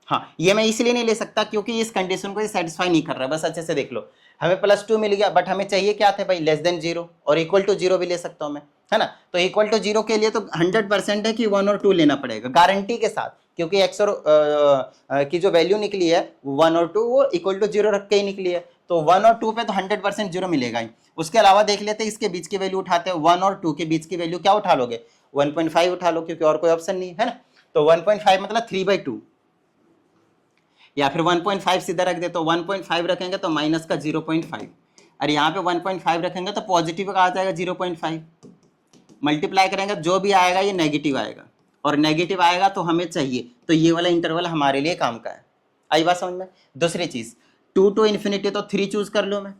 हाँ, ये मैं इसलिए नहीं ले सकता क्योंकि इस कंडीशन को ये सेटिस्फाई नहीं कर रहा है। बस अच्छे से देख लो, हमें +2 मिल गया, बट हमें चाहिए क्या थे भाई? >0, और =0 भी ले सकता हूं मैं, है ना? तो =0 के लिए तो 100% है कि 1 और 2 लेना पड़ेगा गारंटी के साथ, क्योंकि x और की जो वैल्यू निकली है 1 और 2 वो =0 रख के ही निकली है, तो 1 और 2 पे तो 100% 0 मिलेगा ही। उसके अलावा देख लेते हैं इसके बीच की वैल्यू उठाते हैं, 1 और 2 के बीच की वैल्यू क्या उठा लोगे? 1.5 उठा लो, क्योंकि और कोई ऑप्शन नहीं है ना। तो 1.5 मतलब 3/2, या फिर 1.5 सीधा रख दे, तो 1.5 रखेंगे तो माइनस का 0.5, और यहाँ पे 1.5 रखेंगे तो पॉजिटिव का आ जाएगा 0.5, मल्टीप्लाई करेंगे जो भी आएगा ये नेगेटिव आएगा, और नेगेटिव आएगा तो हमें चाहिए, तो ये वाला इंटरवल हमारे लिए काम का है। आई बात समझ में? दूसरी चीज 2 to इन्फिनिटी, तो 3 चूज कर लो, मैं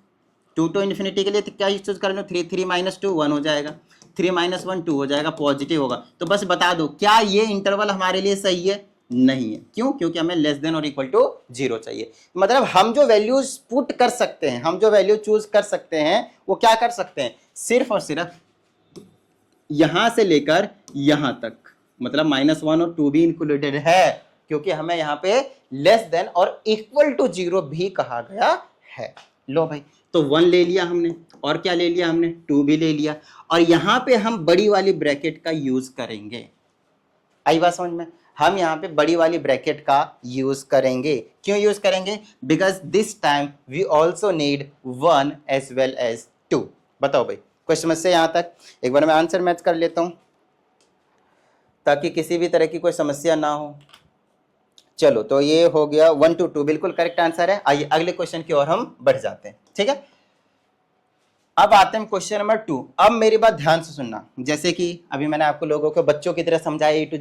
2 to इन्फिनिटी के लिए तो क्या चूज कर लो? 3 - 2 1 हो जाएगा, 3 - 1 2 हो जाएगा, पॉजिटिव होगा। तो बस बता दो क्या ये इंटरवल हमारे लिए सही है? नहीं है। क्यों? क्योंकि हमें <0 चाहिए। मतलब हम जो वैल्यूज पुट कर सकते हैं, हम जो वैल्यू चूज कर सकते हैं, वो क्या कर सकते हैं? सिर्फ और सिर्फ यहां से लेकर यहां तक, मतलब -1 और 2 भी इंक्लूडेड है, क्योंकि हमें यहाँ पे < और =0 भी कहा गया है। लो भाई, तो 1 ले लिया हमने, और क्या ले लिया हमने? 2 भी ले लिया, और यहां पे हम बड़ी वाली ब्रैकेट का यूज करेंगे। आई बात समझ में? हम यहाँ पे बड़ी वाली ब्रैकेट का यूज करेंगे। क्यों यूज करेंगे? Because this time we also need 1 as well as 2। बताओ भाई, कोई समस्या यहाँ तक? एक बार मैं आंसर मैच कर लेता हूं ताकि किसी भी तरह की कोई समस्या ना हो। चलो, तो ये हो गया 1 to 2, बिल्कुल करेक्ट आंसर है। आइए अगले क्वेश्चन की ओर हम बढ़ जाते हैं, ठीक है? अब आते हैं क्वेश्चन नंबर 2। अब मेरी बात ध्यान से सुनना, जैसे कि अभी मैंने आपको लोगों को बच्चों की तरह समझाया, A to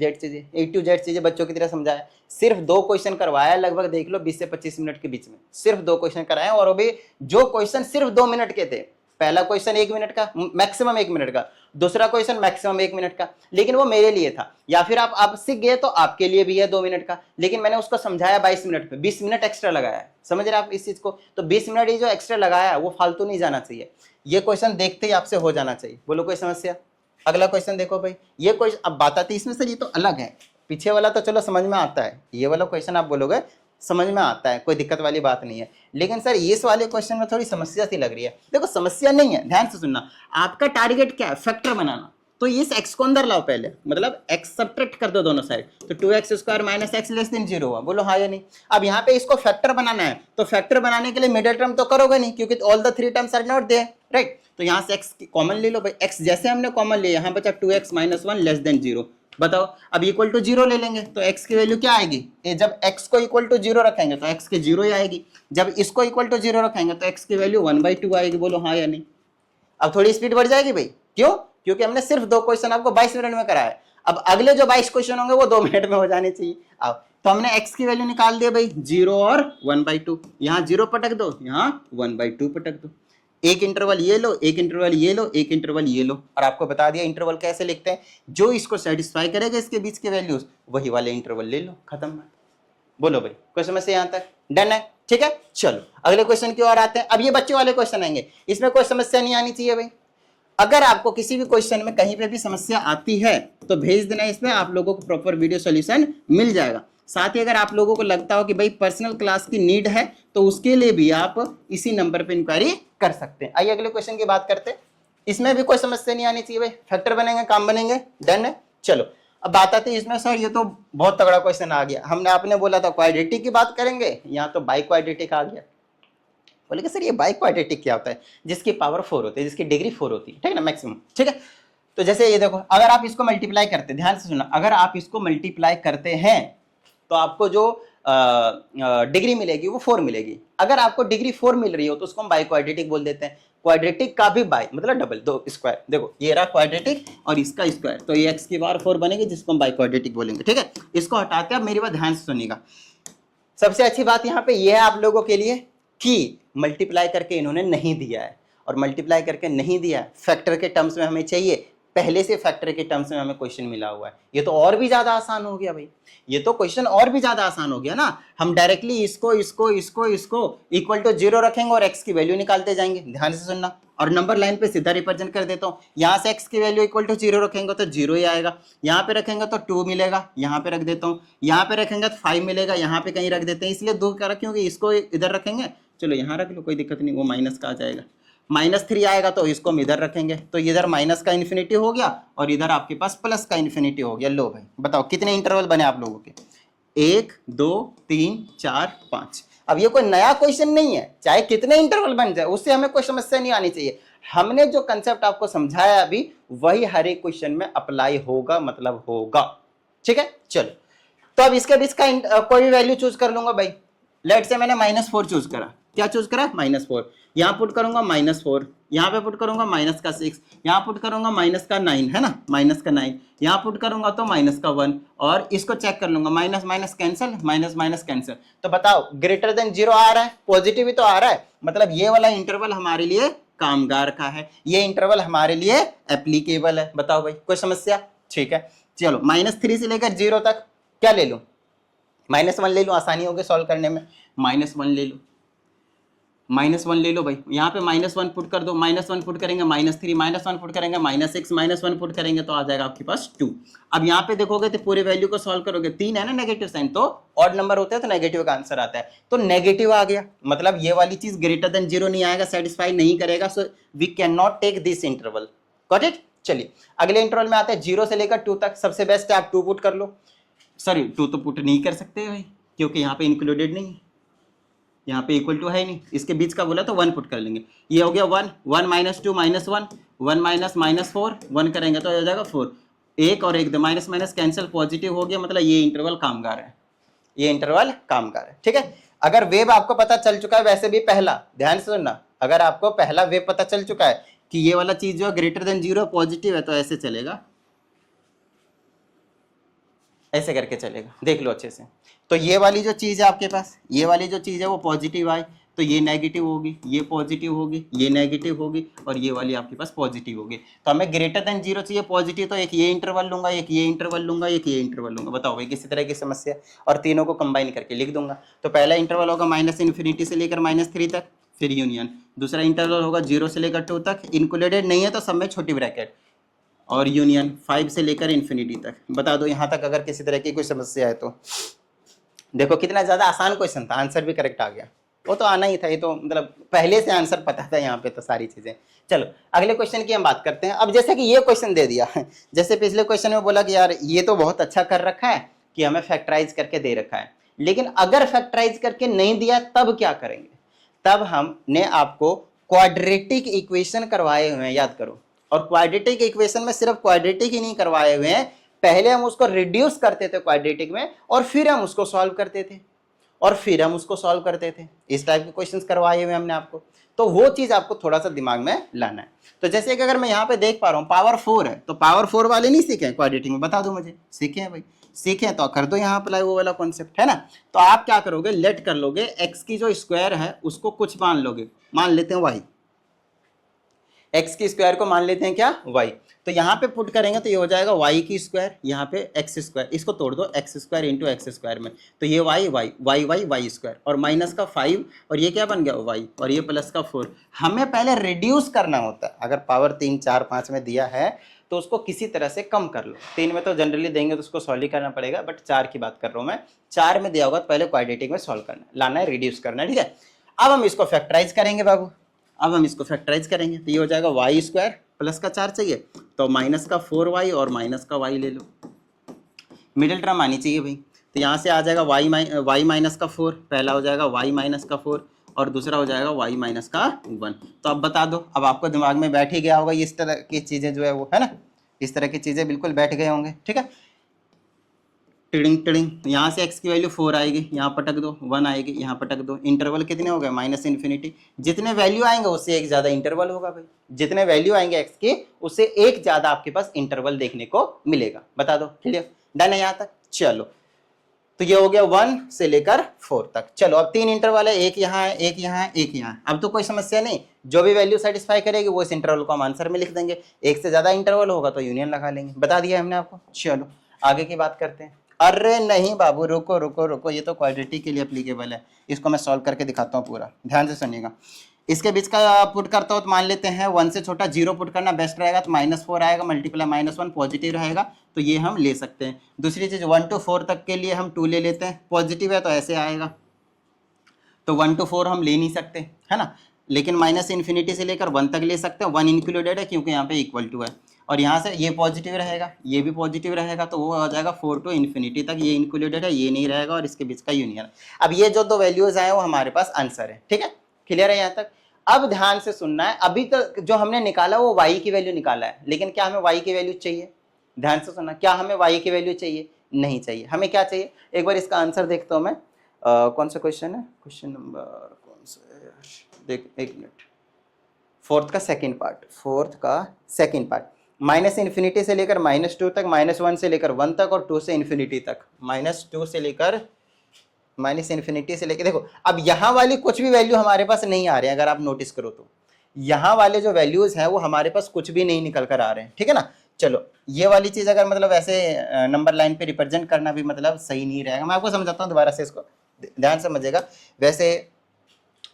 Z चीजें बच्चों की तरह समझाया। सिर्फ 2 क्वेश्चन करवाया, लगभग देख लो 20 से 25 मिनट के बीच में सिर्फ 2 क्वेश्चन कराए, और वो भी जो क्वेश्चन सिर्फ 2 मिनट के थे। पहला क्वेश्चन 1 मिनट का, मैक्सिमम 1 मिनट का, दूसरा क्वेश्चन मैक्सिमम 1 मिनट का, लेकिन वो मेरे लिए था। या फिर आप सीख गए तो आपके लिए भी है 2 मिनट का, लेकिन मैंने उसको समझाया 22 मिनट पे, 20 मिनट एक्स्ट्रा लगाया है। समझ रहे आप इस चीज को? तो 20 मिनट ये जो एक्स्ट्रा लगाया है वो फालतू नहीं जाना चाहिए, ये क्वेश्चन देखते ही आपसे हो जाना चाहिए। बोलो कोई समस्या? अगला क्वेश्चन देखो भाई, ये क्वेश्चन अब बात आती है इसमें, सर ये तो अलग है, पीछे वाला तो चलो समझ में आता है, ये वाला क्वेश्चन आप बोलोगे समझ में आता है, कोई दिक्कत वाली बात नहीं है, लेकिन सर इस वाले क्वेश्चन में थोड़ी समस्या सी लग रही है। देखो समस्या नहीं है, ध्यान से सुनना। आपका टारगेट क्या है? फैक्टर बनाना। तो इस x को अंदर लाओ पहले, मतलब x सब्ट्रैक्ट कर दो दोनों साइड, तो 2x² - x < 0 हुआ। बोलो हाँ या नहीं? अब यहाँ पे इसको फैक्टर बनाना है, तो फैक्टर बनाने के लिए मिडिल टर्म तो करोगे नहीं, क्योंकि all the 3 terms are not there, right? तो यहाँ से x कॉमन ले लो भाई, x जैसे हमने कॉमन लिया, यहाँ बचा 2x - 1 < 0। बताओ, अब =0 ले लेंगे तो x की वैल्यू क्या आएगी? जब x को =0 रखेंगे तो x की 0 ही आएगी, जब इसको =0 रखेंगे तो x की वैल्यू 1/2 आएगी। बोलो हाँ या नहीं? अब थोड़ी स्पीड बढ़ जाएगी भाई, क्यों? क्योंकि हमने सिर्फ 2 क्वेश्चन आपको 22 मिनट में कराया। अब अगले जो 22 क्वेश्चन होंगे वो 2 मिनट में हो जाने चाहिए। अब तो हमने x की वैल्यू निकाल दिया भाई, 0 और 1/2। यहाँ 0 पटक दो, यहाँ 1/2 पटक दो। एक इंटरवल ये लो, एक इंटरवल ये लो, एक इंटरवल ये लो, और आपको बता दिया इंटरवल कैसे लिखते हैं। जो इसको सेटिस्फाई करेगा इसके बीच के वैल्यूज, वही वाले इंटरवल ले लो, खत्म। बोलो भाई, कोई समस्या यहां तक? डन है, ठीक है। चलो अगले क्वेश्चन की ओर आते हैं। अब ये बच्चे वाले क्वेश्चन आएंगे, इसमें कोई समस्या नहीं आनी चाहिए भाई। अगर आपको किसी भी क्वेश्चन में कहीं पे भी समस्या आती है तो भेज देना, इसमें आप लोगों को प्रॉपर वीडियो सॉल्यूशन मिल जाएगा। साथ ही अगर आप लोगों को लगता हो कि भाई पर्सनल क्लास की नीड है तो उसके लिए भी आप इसी नंबर पे इंक्वायरी कर सकते हैं। आइए अगले क्वेश्चन की बात करते हैं। इसमें भी कोई समस्या नहीं आनी चाहिए भाई, फैक्टर बनेंगे, काम बनेंगे, डन है। चलो अब बात आती है इसमें, सर ये तो बहुत तगड़ा क्वेश्चन आ गया, हमने आपने बोला था क्वाड्रेटिक की बात करेंगे, यहाँ तो बाई क्वाड्रेटिक आ गया। बोले कि सर ये बाई क्वाड्रेटिक क्या होता है? जिसकी पावर 4 होती है, जिसकी डिग्री 4 होती है, ठीक है ना, मैक्सिमम, ठीक है। तो जैसे ये देखो, अगर आप इसको मल्टीप्लाई करते, ध्यान से सुनना, अगर आप इसको मल्टीप्लाई करते हैं तो आपको जो डिग्री मिलेगी वो 4 मिलेगी। अगर आपको डिग्री 4 मिल रही हो तो उसको हम बाई क्वाड्रेटिक बोल देते हैं। क्वाड्रेटिक का भी बाई मतलब डबल, दो स्क्वायर, देखो ये रहा क्वाड्रेटिक और इसका स्क्वायर, तो ये x की पावर 4 बनेगी जिसको हम बाई क्वाड्रेटिक बोलेंगे, ठीक है। इसको हटाते हैं, अब मेरी बात ध्यान से सुनिएगा। सबसे अच्छी बात यहाँ पे ये है आप लोगों के लिए कि मल्टीप्लाई करके इन्होंने नहीं दिया है, और मल्टीप्लाई करके नहीं दिया है, फैक्टर के टर्म्स में हमें चाहिए, पहले से फैक्टर के टर्म्स में हमें क्वेश्चन मिला हुआ है। ये तो और भी ज्यादा आसान हो गया भाई, ये तो क्वेश्चन और भी ज्यादा आसान हो गया ना। हम डायरेक्टली इसको इसको इसको इसको इक्वल टू 0 रखेंगे और x की वैल्यू निकालते जाएंगे। ध्यान से सुनना, और नंबर लाइन पे सीधा रिप्रेजेंट कर देता हूँ। यहाँ से x की वैल्यू इक्वल टू 0 रखेंगे तो 0 ही आएगा, यहाँ पे रखेंगे तो 2 मिलेगा, यहाँ पे रख देता हूँ, यहाँ पे रखेंगे तो 5 मिलेगा, यहाँ पे कहीं रख देते हैं, इसलिए 2 क्या रखेंगे, इसको इधर रखेंगे, चलो यहाँ रख लो, कोई दिक्कत नहीं, वो माइनस का आ जाएगा। -3 आएगा तो इसको हम इधर रखेंगे, तो इधर माइनस का इन्फिनिटी हो गया और इधर आपके पास प्लस का इन्फिनिटी हो गया। लो भाई बताओ कितने इंटरवल बने आप लोगों के? 1 2 3 4 5। अब ये कोई नया क्वेश्चन नहीं है, चाहे कितने इंटरवल बन जाए उससे हमें कोई समस्या नहीं आनी चाहिए। हमने जो कंसेप्ट आपको समझाया अभी वही हर एक क्वेश्चन में अप्लाई होगा, मतलब होगा, ठीक है। चलो तो अब इसके बीच का कोई भी वैल्यू चूज कर लूंगा भाई। लेट से मैंने -4 चूज करा, क्या चूज करा? -4। यहाँ पुट करूंगा -4, यहाँ पे पुट करूंगा -6, यहाँ पुट करूंगा -9, है ना, -9, यहाँ पुट करूंगा तो -1, और इसको चेक कर लूंगा, minus minus cancel, minus minus cancel. तो बताओ ग्रेटर देन 0 आ रहा है, पॉजिटिव ही तो आ रहा है, मतलब ये वाला इंटरवल हमारे लिए कामगार का है, ये इंटरवल हमारे लिए एप्लीकेबल है। बताओ भाई कोई समस्या? ठीक है। चलो -3 से लेकर 0 तक क्या ले लूं? -1 ले लो, आसानी होगी सॉल्व करने में। -1 ले लो, -1 ले लो भाई, यहाँ पे -1 पुट कर दो, -1 पुट करेंगे -3, -1 पुट करेंगे -6, -1 पुट करेंगे तो आ जाएगा आपके पास 2। अब यहाँ पे देखोगे तो पूरे वैल्यू को सॉल्व करोगे, 3 है ना नेगेटिव साइन, तो ऑड नंबर होते हैं तो नेगेटिव का आंसर आता है, तो नेगेटिव आ गया, मतलब ये वाली चीज ग्रेटर देन 0 नहीं आएगा, सेटिस्फाई नहीं करेगा, so we can not take this interval. Got it? चलिए अगले इंटरवल में आते हैं 0 से लेकर 2 तक। सबसे बेस्ट है आप 2 पुट कर लो, सॉरी 2 तो पुट नहीं कर सकते भाई क्योंकि यहाँ पे इंक्लूडेड नहीं है, यहाँ पे इक्वल टू है नहीं, इसके बीच का बोला तो 1 पुट कर लेंगे। ये हो गया 1, 1 -2 -1, 1 -4, 1 करेंगे तो हो जाएगा 4, 1 और 1 माइनस माइनस कैंसिल, पॉजिटिव हो गया, मतलब ये इंटरवल कामगार है, ये इंटरवल कामगार है, ठीक है। अगर वेब आपको पता चल चुका है, वैसे भी पहला, ध्यान से सुनना, अगर आपको पहला वेब पता चल चुका है कि ये वाला चीज जो है ग्रेटर देन 0 पॉजिटिव है, तो ऐसे चलेगा, ऐसे करके चलेगा, देख लो अच्छे से। तो ये वाली जो चीज है आपके पास, ये वाली जो चीज है वो पॉजिटिव आई तो ये नेगेटिव होगी, ये पॉजिटिव होगी, ये नेगेटिव होगी, और ये वाली आपके पास पॉजिटिव होगी। तो हमें ग्रेटर देन 0 चाहिए पॉजिटिव, तो एक ये इंटरवल लूंगा, एक ये इंटरवल लूंगा, एक ये इंटरवल लूंगा। बताओ भाई किसी तरह की समस्या, और तीनों को कंबाइन करके लिख दूंगा। तो पहला इंटरवल होगा -∞ से लेकर -3 तक, फिर यूनियन। दूसरा इंटरवल होगा 0 से लेकर 2 तक, इंक्लूडेड नहीं है तो सब में छोटी ब्रैकेट, और यूनियन 5 से लेकर इन्फिनिटी तक। बता दो यहाँ तक अगर किसी तरह की कोई समस्या है तो। देखो कितना ज्यादा आसान क्वेश्चन था, आंसर भी करेक्ट आ गया, वो तो आना ही था, ये तो मतलब पहले से आंसर पता था यहाँ पे तो सारी चीजें। चलो अगले क्वेश्चन की हम बात करते हैं। अब जैसे कि ये क्वेश्चन दे दिया, जैसे पिछले क्वेश्चन में बोला कि यार ये तो बहुत अच्छा कर रखा है कि हमें फैक्टराइज करके दे रखा है, लेकिन अगर फैक्टराइज करके नहीं दिया तब क्या करेंगे? तब हमने आपको क्वाड्रेटिक इक्वेशन करवाए हुए हैं, याद करो। और क्वाड्रेटिक इक्वेशन में सिर्फ क्वाड्रेटिक ही नहीं करवाए हुए हैं, पहले हम उसको रिड्यूस करते थे क्वाड्रेटिक में, और फिर हम उसको सॉल्व करते थे, और फिर हम उसको सॉल्व करते थे। इस टाइप के क्वेश्चंस करवाए हुए हमने आपको, तो वो चीज आपको थोड़ा सा दिमाग में लाना है। तो जैसे कि अगर मैं यहाँ पे देख पा रहा हूँ पावर 4 है, तो पावर 4 वाले नहीं सीखे क्वाड्रेटिक में? बता दो मुझे, सीखे हैं भाई? सीखे तो कर दो यहाँ अप्लाई वो वाला कॉन्सेप्ट, है ना। तो आप क्या करोगे, लेट कर लोगे, एक्स की जो स्क्वायर है उसको कुछ मान लोगे, मान लेते हैं वाई, एक्स की स्क्वायर को मान लेते हैं क्या, वाई। तो यहाँ पे पुट करेंगे तो ये हो जाएगा वाई की स्क्वायर, यहाँ पे एक्स स्क्वायर, इसको तोड़ दो x square into x square में, तो ये y y y y y square और माइनस का 5 और ये क्या बन गया वाई और ये प्लस का 4। हमें पहले रिड्यूस करना होता है, अगर पावर 3 4 5 में दिया है तो उसको किसी तरह से कम कर लो। 3 में तो जनरली देंगे तो उसको सॉल्व ही करना पड़ेगा, बट 4 की बात कर रहा हूँ मैं। 4 में दिया होगा तो पहले क्वाड्रेटिक में सॉल्व करना है, लाना है, रिड्यूस करना है, ठीक है। अब हम इसको फैक्टराइज करेंगे बाबू, अब हम इसको फैक्टराइज करेंगे तो ये हो जाएगा वाई स्क्वायर प्लस का 4 चाहिए तो माइनस का 4y और माइनस का y ले लो, मिडिल टर्म आनी चाहिए भाई। तो यहाँ से आ जाएगा y माइनस का 4, पहला हो जाएगा y माइनस का 4 और दूसरा हो जाएगा y माइनस का 1। तो अब बता दो, अब आपको दिमाग में बैठ ही गया होगा इस तरह की चीज़ें जो है वो, है ना, इस तरह की चीज़ें बिल्कुल बैठ गए होंगे, ठीक है। टिडिंग टिडिंग, यहाँ से x की वैल्यू 4 आएगी, यहाँ पटक दो, 1 आएगी, यहाँ पटक दो, इंटरवल कितने हो गए माइनस इन्फिनिटी। जितने वैल्यू आएंगे उससे एक ज़्यादा इंटरवल होगा भाई, जितने वैल्यू आएंगे x के उससे एक ज़्यादा आपके पास इंटरवल देखने को मिलेगा। बता दो, क्लियर, डन है यहाँ तक। चलो तो ये हो गया 1 से लेकर 4 तक। चलो अब 3 इंटरवल है, एक यहाँ है, एक यहाँ है, एक यहाँ है। अब तो कोई समस्या नहीं, जो भी वैल्यू सेटिस्फाई करेगी वो इस इंटरवल को हम आंसर में लिख देंगे। एक से ज़्यादा इंटरवल होगा तो यूनियन लगा लेंगे, बता दिया हमने आपको। चलो आगे की बात करते हैं। अरे नहीं बाबू, रुको रुको रुको, ये तो क्वाड्रेटिक के लिए एप्लीकेबल है, इसको मैं सॉल्व करके दिखाता हूँ पूरा, ध्यान से सुनिएगा। इसके बीच का पुट करता हूँ तो मान लेते हैं 1 से छोटा 0 पुट करना बेस्ट रहेगा, तो -4 आएगा, मल्टीप्लाई -1 पॉजिटिव रहेगा, तो ये हम ले सकते हैं। दूसरी चीज़ 1 to 4 तक के लिए हम 2 ले लेते हैं, पॉजिटिव है तो ऐसे आएगा, तो 1 to 4 हम ले नहीं सकते, है ना, लेकिन माइनस इन्फिनिटी से लेकर 1 तक ले सकते हैं, 1 इंक्लूडेड है क्योंकि यहाँ पे इक्वल टू है। और यहाँ से ये पॉजिटिव रहेगा, ये भी पॉजिटिव रहेगा, तो वो हो जाएगा 4 to इन्फिनिटी तक, ये इंक्लूडेड है, ये नहीं रहेगा, और इसके बीच का यूनियन। अब ये जो दो वैल्यूज आए वो हमारे पास आंसर है, ठीक है, क्लियर है यहाँ तक। अब ध्यान से सुनना है, अभी तक जो हमने निकाला वो y की वैल्यू निकाला है, लेकिन क्या हमें y की वैल्यू चाहिए, ध्यान से सुनना, क्या हमें y की वैल्यू चाहिए, नहीं चाहिए। हमें क्या चाहिए, एक बार इसका आंसर देखता हूँ मैं, कौन सा क्वेश्चन है, क्वेश्चन नंबर कौन सा है, देख एक मिनट, फोर्थ का सेकेंड पार्ट, माइनस इन्फिनिटी से लेकर -2 तक, -1 से लेकर 1 तक और 2 से इन्फिनिटी तक, -2 से लेकर माइनस इन्फिनिटी से लेकर, देखो अब यहाँ वाली कुछ भी वैल्यू हमारे पास नहीं आ रहे हैं, अगर आप नोटिस करो तो यहाँ वाले जो वैल्यूज हैं वो हमारे पास कुछ भी नहीं निकल कर आ रहे हैं, ठीक है ना। चलो ये वाली चीज़ अगर मतलब ऐसे नंबर लाइन पे रिप्रेजेंट करना भी मतलब सही नहीं रहेगा, मैं आपको समझाता हूँ दोबारा से, इसको ध्यान से समझिएगा। वैसे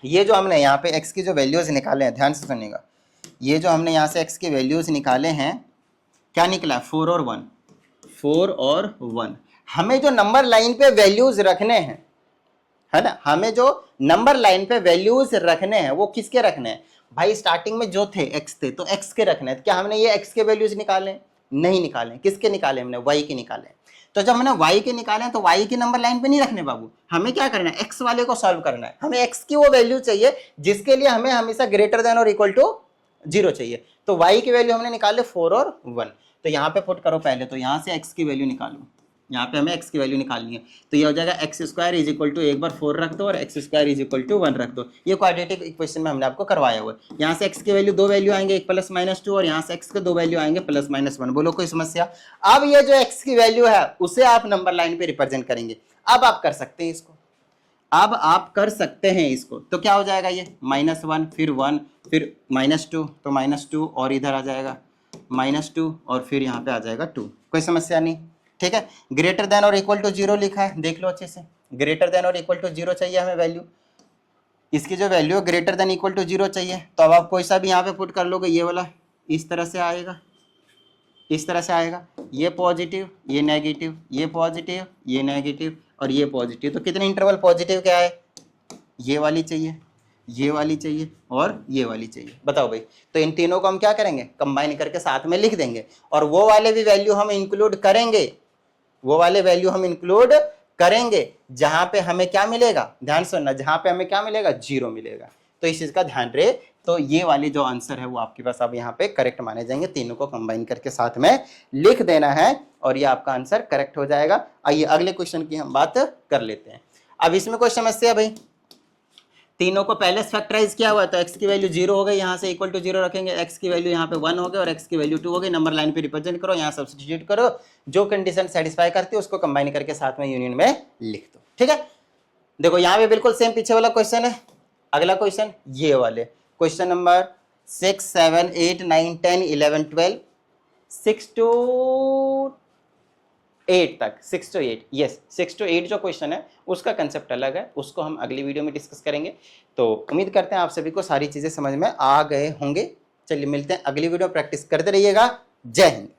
ये जो हमने यहाँ पे x की जो वैल्यूज निकाले हैं, ध्यान से सुनिएगा, ये जो हमने यहाँ से x की वैल्यूज निकाले हैं, क्या निकला, 4 और 1। हमें जो नंबर लाइन पे वैल्यूज रखने हैं, है ना, हमें जो नंबर लाइन पे वैल्यूज रखने हैं वो किसके रखने हैं भाई, स्टार्टिंग में जो थे x थे तो x के रखने हैं। क्या हमने ये x के वैल्यूज निकाले, नहीं निकाले, किसके निकाले हमने, y के निकाले। तो जब हमने y के निकाले तो y की नंबर लाइन पे नहीं रखने बाबू, हमें क्या करना है, x वाले को सॉल्व करना है। हमें x की वो वैल्यू चाहिए जिसके लिए हमें हमेशा ग्रेटर देन और इक्वल टू 0 चाहिए। तो y की वैल्यू हमने निकाले 4 और 1, तो यहाँ पे पुट करो पहले, तो यहाँ से x की वैल्यू निकालो, यहाँ पे हमें x की वैल्यू निकालनी है, तो ये हो जाएगा x² = एक बार 4 रख दो और x² = 1 रख दो। ये क्वाड्रेटिक इक्वेशन में हमने आपको करवाया हुआ है। यहाँ से x की वैल्यू 2 वैल्यू आएंगे, एक +-2, और यहाँ से x के 2 वैल्यू आएंगे +-1। बोलो कोई समस्या। अब ये जो x की वैल्यू है उसे आप नंबर लाइन पे रिप्रेजेंट करेंगे। अब आप कर सकते हैं इसको, अब आप कर सकते हैं इसको, तो क्या हो जाएगा, ये -1 फिर 1 फिर -2, तो -2 और इधर आ जाएगा -2 और फिर यहाँ पे आ जाएगा 2, कोई समस्या नहीं, ठीक है। ग्रेटर देन और इक्वल टू 0 लिखा है, देख लो अच्छे से, ग्रेटर देन और इक्वल टू 0 चाहिए हमें वैल्यू, इसकी जो value greater than equal to 0 चाहिए। तो अब आप कोई सा भी यहाँ पे पुट कर लोगे, ये वाला इस तरह से आएगा, इस तरह से आएगा, ये पॉजिटिव, ये नेगेटिव, ये पॉजिटिव, ये नेगेटिव और ये पॉजिटिव। तो कितने इंटरवल पॉजिटिव क्या है, ये वाली चाहिए, ये वाली चाहिए और ये वाली चाहिए। बताओ भाई, तो इन तीनों को हम क्या करेंगे, कंबाइन करके साथ में लिख देंगे, और वो वाले भी वैल्यू हम इंक्लूड करेंगे, वो वाले वैल्यू हम इंक्लूड करेंगे जहां पे हमें क्या मिलेगा, ध्यान सुनना, जहां पे हमें क्या मिलेगा, 0 मिलेगा। तो इस चीज का ध्यान रहे। तो ये वाले जो आंसर है वो आपके पास अब यहाँ पे करेक्ट माने जाएंगे, तीनों को कंबाइन करके साथ में लिख देना है और ये आपका आंसर करेक्ट हो जाएगा। आइए अगले क्वेश्चन की हम बात कर लेते हैं। अब इसमें कोई समस्या भाई, तीनों को पहले फैक्टराइज किया हुआ है, तो x की वैल्यू 0 हो गई, यहाँ से इक्वल टू 0 रखेंगे, x की वैल्यू यहाँ पे 1 हो गई और x की वैल्यू 2 हो गई। नंबर लाइन पे रिप्रेजेंट करो, यहाँ सब्स्टिट्यूट करो, जो कंडीशन सेटिस्फाई करती है उसको कंबाइन करके साथ में यूनियन में लिख दो, ठीक है। देखो यहाँ पे बिल्कुल सेम पीछे वाला क्वेश्चन है। अगला क्वेश्चन ये वाले क्वेश्चन नंबर 6, 7, 8, 9, 10, 11, 12, 6 to 8 तक, 6 to 8, यस 6 to 8 जो क्वेश्चन है उसका कंसेप्ट अलग है, उसको हम अगली वीडियो में डिस्कस करेंगे। तो उम्मीद करते हैं आप सभी को सारी चीज़ें समझ में आ गए होंगे। चलिए मिलते हैं अगली वीडियो, प्रैक्टिस करते रहिएगा। जय हिंद।